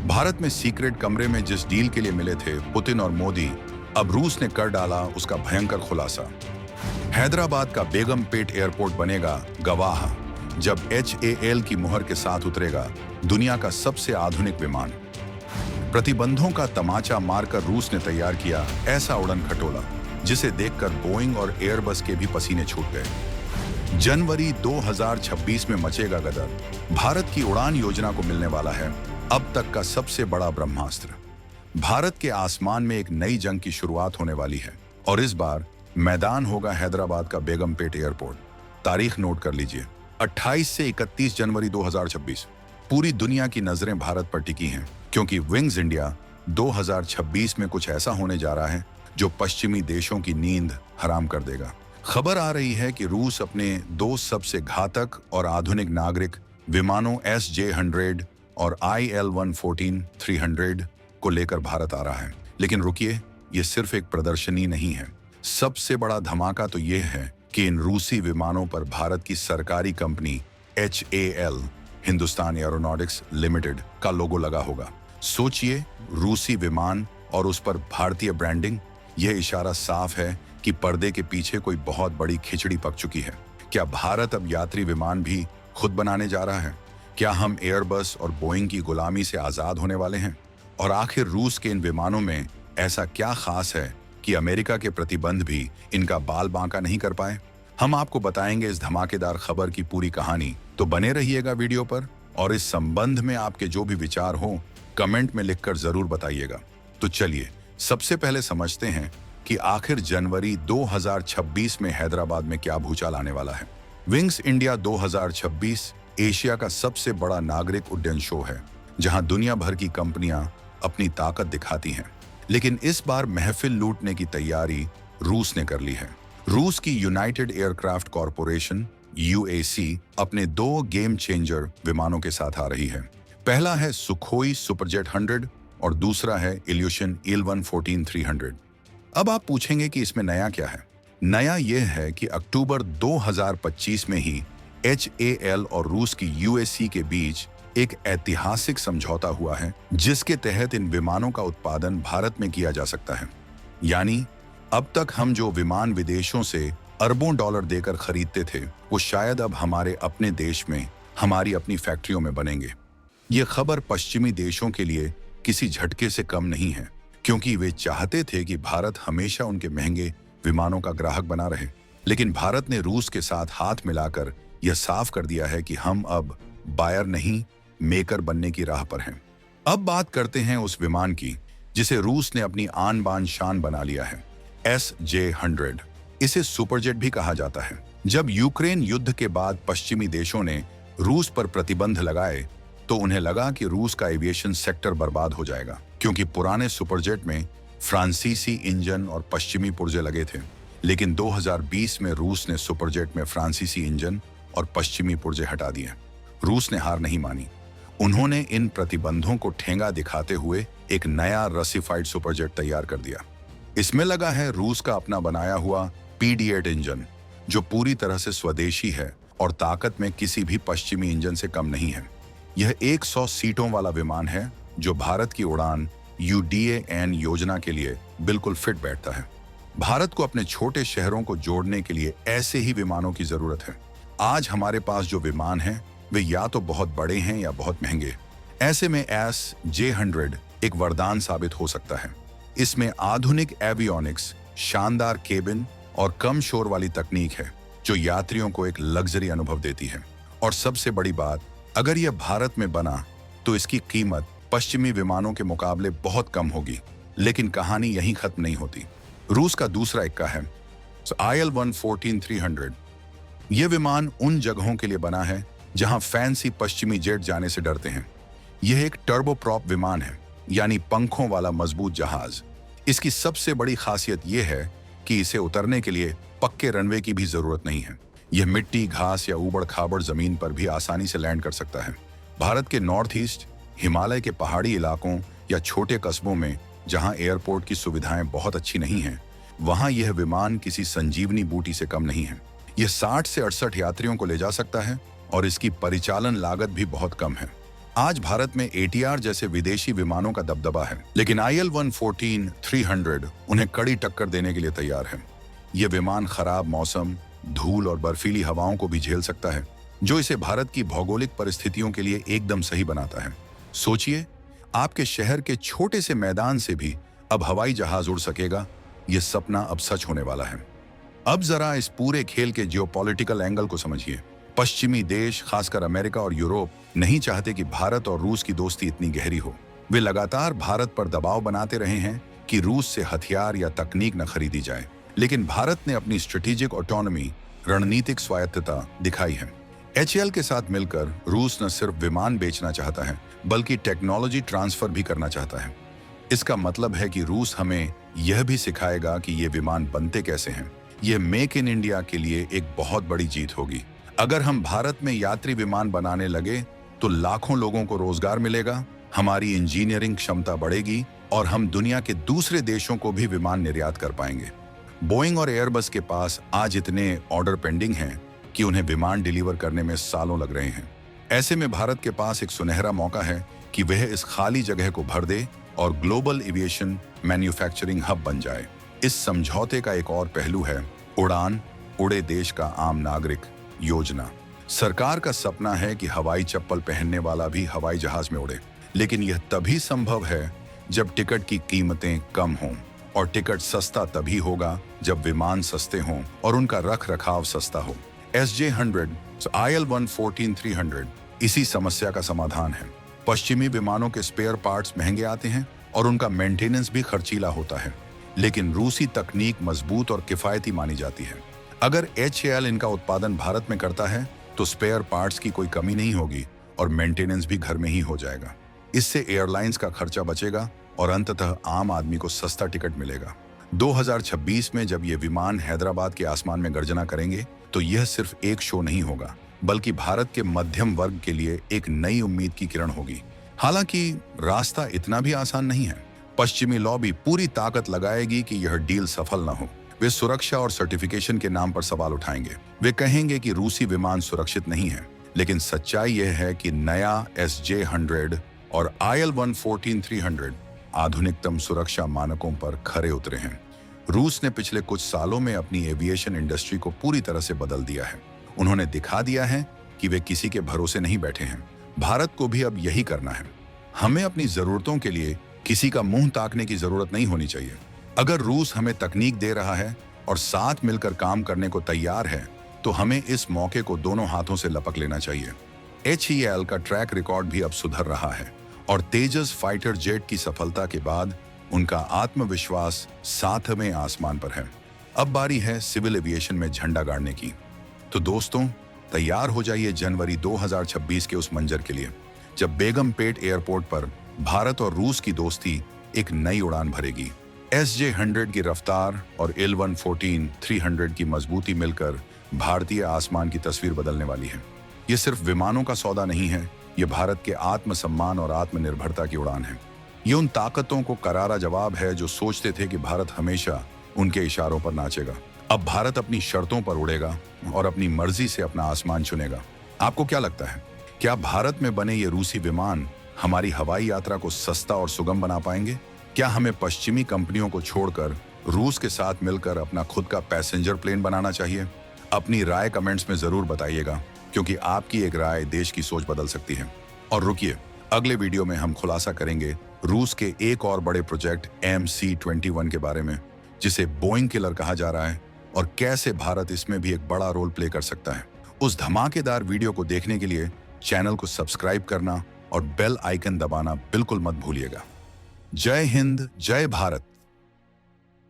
भारत में सीक्रेट कमरे में जिस डील के लिए मिले थे पुतिन और मोदी, अब रूस ने कर डाला उसका भयंकर खुलासा। हैदराबाद का बेगमपेट एयरपोर्ट बनेगा गवाह जब HAL की मुहर के साथ उतरेगा दुनिया का सबसे आधुनिक विमान। प्रतिबंधों का तमाचा मारकर रूस ने तैयार किया ऐसा उड़न खटोला जिसे देखकर बोइंग और एयरबस के भी पसीने छूट गए। जनवरी 2026 में मचेगा गदर। भारत की उड़ान योजना को मिलने वाला है अब तक का सबसे बड़ा ब्रह्मास्त्र। भारत के आसमान में एक नई जंग की शुरुआत होने वाली है और इस बार मैदान होगा हैदराबाद का बेगमपेट एयरपोर्ट। तारीख नोट कर लीजिए, 28 से 31 जनवरी 2026। पूरी दुनिया की नजरें भारत पर टिकी हैं क्योंकि विंग्स इंडिया 2026 में कुछ ऐसा होने जा रहा है जो पश्चिमी देशों की नींद हराम कर देगा। खबर आ रही है कि रूस अपने दो सबसे घातक और आधुनिक नागरिक विमानों SJ-100 और IL-114-300 को लेकर भारत आ रहा है। लेकिन रुकिए, ये सिर्फ एक प्रदर्शनी नहीं है। सबसे बड़ा धमाका तो ये है कि इन रूसी विमानों पर भारत की सरकारी company HAL, Hindustan aeronautics limited का लोगो लगा होगा। सोचिए, रूसी विमान और उस पर भारतीय ब्रांडिंग। यह इशारा साफ है कि पर्दे के पीछे कोई बहुत बड़ी खिचड़ी पक चुकी है। क्या भारत अब यात्री विमान भी खुद बनाने जा रहा है? क्या हम एयरबस और बोइंग की गुलामी से आजाद होने वाले हैं? और आखिर रूस के इन विमानों में ऐसा क्या खास है कि अमेरिका के प्रतिबंध भी इनका बाल बांका नहीं कर पाए? हम आपको बताएंगे इस धमाकेदार खबर की पूरी कहानी, तो बने रहिएगा वीडियो पर। और इस संबंध में आपके जो भी विचार हो कमेंट में लिखकर जरूर बताइएगा। तो चलिए सबसे पहले समझते हैं कि आखिर जनवरी 2026 में हैदराबाद में क्या भूचाल आने वाला है। विंग्स इंडिया 2026 एशिया का सबसे बड़ा नागरिक उड्डयन शो है जहां दुनिया भर की कंपनियां अपनी ताकत दिखाती हैं। लेकिन इस बार महफिल लूटने की तैयारी रूस ने कर ली है। रूस की यूनाइटेड एयरक्राफ्ट कॉरपोरेशन UAC अपने दो गेम चेंजर विमानों के साथ आ रही है। पहला है सुखोई सुपरजेट 100 और दूसरा है इल्यूशन IL-114-300। अब आप पूछेंगे कि इसमें नया क्या है? नया यह है कि अक्टूबर 2025 में ही HAL और रूस की UAC के बीच एक ऐतिहासिक समझौता हुआ है जिसके तहत इन विमानों का उत्पादन भारत में किया जा सकता है। यानी अब तक हम जो विमान विदेशों से अरबों डॉलर देकर खरीदते थे वो शायद अब हमारे अपने देश में हमारी अपनी फैक्ट्रियों में बनेंगे। ये खबर पश्चिमी देशों के लिए किसी झटके से कम नहीं है क्योंकि वे चाहते थे कि भारत हमेशा उनके महंगे विमानों का ग्राहक बना रहे। लेकिन भारत ने रूस के साथ हाथ मिलाकर यह साफ कर दिया है कि हम अब बायर नहीं मेकर बनने की राह पर हैं। अब बात करते हैं उस विमान की जिसे रूस ने अपनी आन बान शान बना लिया है, SJ-100। इसे सुपरजेट भी कहा जाता है। जब यूक्रेन युद्ध के बाद पश्चिमी देशों ने रूस पर प्रतिबंध लगाए तो उन्हें लगा कि रूस का एविएशन सेक्टर बर्बाद हो जाएगा क्योंकि पुराने सुपरजेट में फ्रांसीसी इंजन और पश्चिमी पुर्जे लगे थे। लेकिन 2020 में रूस ने सुपरजेट में फ्रांसीसी इंजन और पश्चिमी पुर्जे हटा दिए। रूस ने हार नहीं मानी। उन्होंने इन प्रतिबंधों को ठेंगा दिखाते हुए एक नया रसिफाइड सुपरजेट तैयार कर दिया। इसमें लगा है रूस का अपना बनाया हुआ PD-8 इंजन जो पूरी तरह से स्वदेशी है और ताकत में किसी भी पश्चिमी इंजन से कम नहीं है। यह 100 सीटों वाला विमान है जो भारत की उड़ान UDAN योजना के लिए बिल्कुल फिट बैठता है। भारत को अपने छोटे शहरों को जोड़ने के लिए ऐसे ही विमानों की जरूरत है। आज हमारे पास जो विमान हैं वे या तो बहुत बड़े हैं या बहुत महंगे। ऐसे में SJ-100 एक वरदान साबित हो सकता है। इसमें आधुनिक एवियोनिक्स, शानदार केबिन और कम शोर वाली तकनीक है जो यात्रियों को एक लग्जरी अनुभव देती है। और सबसे बड़ी बात, अगर यह भारत में बना तो इसकी कीमत पश्चिमी विमानों के मुकाबले बहुत कम होगी। लेकिन कहानी यहीं खत्म नहीं होती। रूस का दूसरा इक्का है IL-114-300। यह विमान उन जगहों के लिए बना है जहां फैंसी पश्चिमी जेट जाने से डरते हैं। यह एक टर्बोप्रॉप विमान है, यानी पंखों वाला मजबूत जहाज। इसकी सबसे बड़ी खासियत यह है कि इसे उतरने के लिए पक्के रनवे की भी जरूरत नहीं है। यह मिट्टी, घास या ऊबड़ खाबड़ जमीन पर भी आसानी से लैंड कर सकता है। भारत के नॉर्थ ईस्ट, हिमालय के पहाड़ी इलाकों या छोटे कस्बों में जहां एयरपोर्ट की सुविधाएं बहुत अच्छी नहीं हैं, वहां यह विमान किसी संजीवनी बूटी से कम नहीं है। यह 60 से 68 यात्रियों को ले जा सकता है और इसकी परिचालन लागत भी बहुत कम है। आज भारत में ATR जैसे विदेशी विमानों का दबदबा है, लेकिन IL-114-300 उन्हें कड़ी टक्कर देने के लिए तैयार है। ये विमान खराब मौसम, धूल और बर्फीली हवाओं को भी झेल सकता है, जो इसे भारत की भौगोलिक परिस्थितियों के लिए एकदम सही बनाता है। सोचिए, आपके शहर के छोटे से मैदान से भी अब हवाई जहाज उड़ सकेगा। ये सपना अब सच होने वाला है। अब जरा इस पूरे खेल के जियोपॉलिटिकल एंगल को समझिए। पश्चिमी देश, खासकर अमेरिका और यूरोप, नहीं चाहते कि भारत और रूस की दोस्ती इतनी गहरी हो। वे लगातार भारत पर दबाव बनाते रहे हैं कि रूस से हथियार या तकनीक न खरीदी जाए, लेकिन भारत ने अपनी स्ट्रेटेजिक ऑटोनॉमी, रणनीतिक स्वायत्तता दिखाई है। HAL के साथ मिलकर रूस न सिर्फ विमान बेचना चाहता है, बल्कि टेक्नोलॉजी ट्रांसफर भी करना चाहता है। इसका मतलब है कि रूस हमें यह भी सिखाएगा कि ये विमान बनते कैसे हैं। ये मेक इन इंडिया के लिए एक बहुत बड़ी जीत होगी। अगर हम भारत में यात्री विमान बनाने लगे तो लाखों लोगों को रोजगार मिलेगा, हमारी इंजीनियरिंग क्षमता बढ़ेगी और हम दुनिया के दूसरे देशों को भी विमान निर्यात कर पाएंगे। बोइंग और एयरबस के पास आज इतने ऑर्डर पेंडिंग हैं कि उन्हें विमान डिलीवर करने में सालों लग रहे हैं। ऐसे में भारत के पास एक सुनहरा मौका है कि वह इस खाली जगह को भर दे और ग्लोबल एविएशन मैन्युफैक्चरिंग हब बन जाए। इस समझौते का एक और पहलू है उड़ान उड़े देश का आम नागरिक योजना। सरकार का सपना है कि हवाई चप्पल पहनने वाला भी हवाई जहाज में उड़े, लेकिन यह तभी संभव है जब टिकट की कीमतें कम हों, और टिकट सस्ता तभी होगा जब विमान सस्ते हों और उनका रख रखाव सस्ता हो। SJ-100, IL-114-300 इसी समस्या का समाधान है। पश्चिमी विमानों के स्पेयर पार्ट्स महंगे आते हैं और उनका मेंटेनेंस भी खर्चीला होता है, लेकिन रूसी तकनीक मजबूत और किफायती मानी जाती है। अगर HAL इनका उत्पादन भारत में करता है तो स्पेयर पार्ट्स की कोई कमी नहीं होगी और मेंटेनेंस भी घर में ही हो जाएगा। इससे एयरलाइंस का खर्चा बचेगा और अंततः आम आदमी को सस्ता टिकट मिलेगा। 2026 में जब ये विमान हैदराबाद के आसमान में गर्जना करेंगे तो यह सिर्फ एक शो नहीं होगा, बल्कि भारत के मध्यम वर्ग के लिए एक नई उम्मीद की किरण होगी। हालांकि रास्ता इतना भी आसान नहीं है। पश्चिमी लॉबी पूरी ताकत लगाएगी कि यह डील सफल न हो। वे सुरक्षा और सर्टिफिकेशन के नाम पर सवाल उठाएंगे। वे कहेंगे कि रूसी विमान सुरक्षित नहीं है, लेकिन सच्चाई यह है कि नया SJ-100 और IL-114-300 आधुनिकतम सुरक्षा मानकों पर खरे उतरे हैं। रूस ने पिछले कुछ सालों में अपनी एविएशन इंडस्ट्री को पूरी तरह से बदल दिया है। उन्होंने दिखा दिया है कि वे किसी के भरोसे नहीं बैठे हैं। भारत को भी अब यही करना है। हमें अपनी जरूरतों के लिए किसी का मुंह ताकने की जरूरत नहीं होनी चाहिए। अगर रूस हमें तकनीक दे रहा है और साथ मिलकर काम करने को तैयार है, तो हमें इस मौके को दोनों हाथों से लपक लेना चाहिए। HAL का ट्रैक रिकॉर्ड भी अब सुधर रहा है और तेजस फाइटर जेट की सफलता के बाद उनका आत्मविश्वास 7वें आसमान पर है। अब बारी है सिविल एविएशन में झंडा गाड़ने की। तो दोस्तों, तैयार हो जाइए जनवरी 2026 के उस मंजर के लिए, जब बेगमपेट एयरपोर्ट पर भारत और रूस की दोस्ती एक नई उड़ान भरेगी। SJ-100 की रफ्तार और IL-114-300 की मजबूती मिलकर भारतीय आसमान की तस्वीर बदलने वाली है। ये सिर्फ विमानों का सौदा नहीं है, ये भारत के आत्मसम्मान और आत्मनिर्भरता की उड़ान है। ये उन ताकतों को करारा जवाब है जो सोचते थे कि भारत हमेशा उनके इशारों पर नाचेगा। अब भारत अपनी शर्तों पर उड़ेगा और अपनी मर्जी से अपना आसमान चुनेगा। आपको क्या लगता है, क्या भारत में बने ये रूसी विमान हमारी हवाई यात्रा को सस्ता और सुगम बना पाएंगे? क्या हमें पश्चिमी कंपनियों को छोड़कर रूस के साथ मिलकर अपना खुद का पैसेंजर प्लेन बनाना चाहिए? अपनी राय कमेंट्स में जरूर बताइएगा, क्योंकि आपकी एक राय देश की सोच बदल सकती है। और रुकिए, अगले वीडियो में हम खुलासा करेंगे रूस के एक और बड़े प्रोजेक्ट MC-21 के बारे में, जिसे बोइंग किलर कहा जा रहा है, और कैसे भारत इसमें भी एक बड़ा रोल प्ले कर सकता है। उस धमाकेदार वीडियो को देखने के लिए चैनल को सब्सक्राइब करना और बेल आइकन दबाना बिल्कुल मत भूलिएगा। जय हिंद, जय भारत।